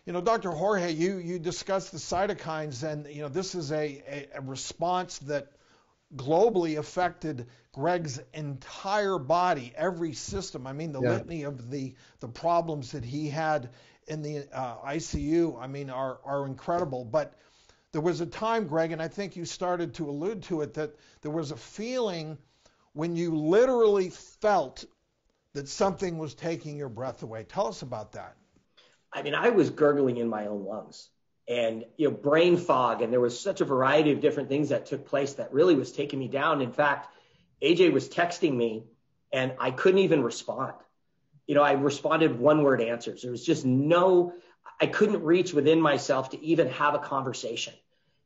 Dr. Jorge, you discussed the cytokines, and this is a response that globally affected Gregg's entire body, every system. I mean, the litany of the problems that he had in the ICU, are incredible. But there was a time, Gregg, and I think you started to allude to it, that there was a feeling when you literally felt that something was taking your breath away. Tell us about that. I was gurgling in my own lungs and, brain fog. And there was such a variety of different things that took place that really was taking me down. In fact, AJ was texting me and I couldn't even respond. I responded one-word answers. There was just I couldn't reach within myself to even have a conversation.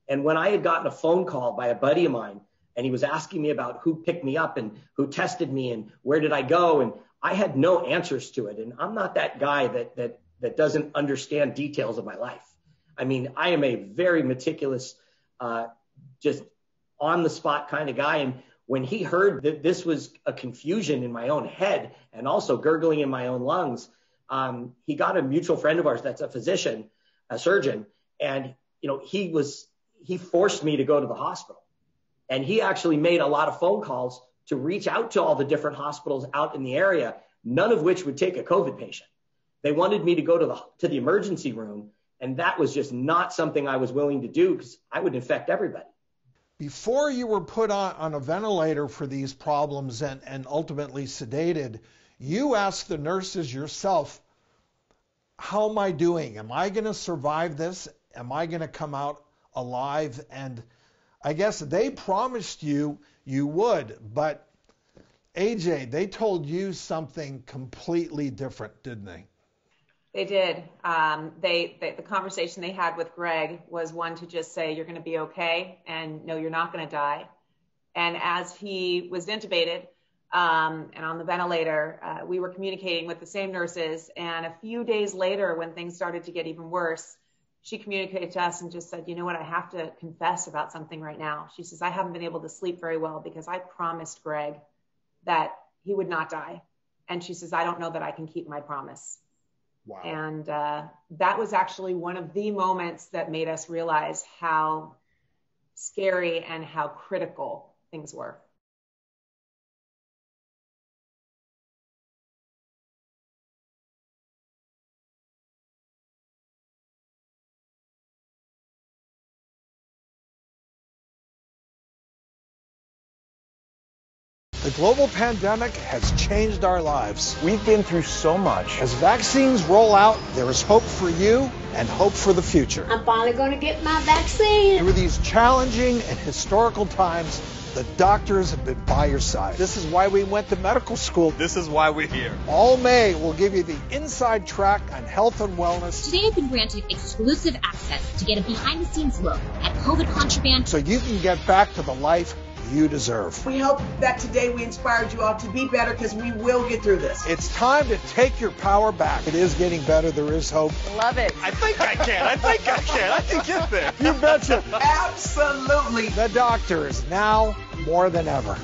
And when I had gotten a phone call by a buddy of mine, and he was asking me about who picked me up and who tested me and where did I go, and I had no answers to it. And I'm not that guy that doesn't understand details of my life. I am a very meticulous, just on the spot kind of guy. And when he heard that this was a confusion in my own head and also gurgling in my own lungs, he got a mutual friend of ours that's a physician, a surgeon, and he forced me to go to the hospital. And he actually made a lot of phone calls to reach out to all the different hospitals out in the area, none of which would take a COVID patient. They wanted me to go to the emergency room, and that was just not something I was willing to do because I would infect everybody. Before you were put on a ventilator for these problems and ultimately sedated, you asked the nurses yourself, how am I doing? Am I going to survive this? Am I going to come out alive? And I guess they promised you would, but AJ, they told you something completely different, didn't they? They did. The conversation they had with Gregg was one to just say, you're going to be okay, and no, you're not going to die. And as he was intubated and on the ventilator, we were communicating with the same nurses. And a few days later, when things started to get even worse, she communicated to us and just said, you know what, I have to confess about something right now. She says, I haven't been able to sleep very well because I promised Gregg that he would not die. And she says, I don't know that I can keep my promise. Wow. And that was actually one of the moments that made us realize how scary and how critical things were. The global pandemic has changed our lives. We've been through so much. As vaccines roll out, there is hope for you and hope for the future. I'm finally going to get my vaccine. Through these challenging and historical times, the doctors have been by your side. This is why we went to medical school. This is why we're here. All May will give you the inside track on health and wellness. Today I've been granted exclusive access to get a behind-the-scenes look at COVID contraband. So you can get back to the life you deserve. We hope that today we inspired you all to be better because we will get through this. It's time to take your power back. It is getting better. There is hope. Love it. I think I can. I can get there. You betcha. Absolutely. The doctor is now more than ever.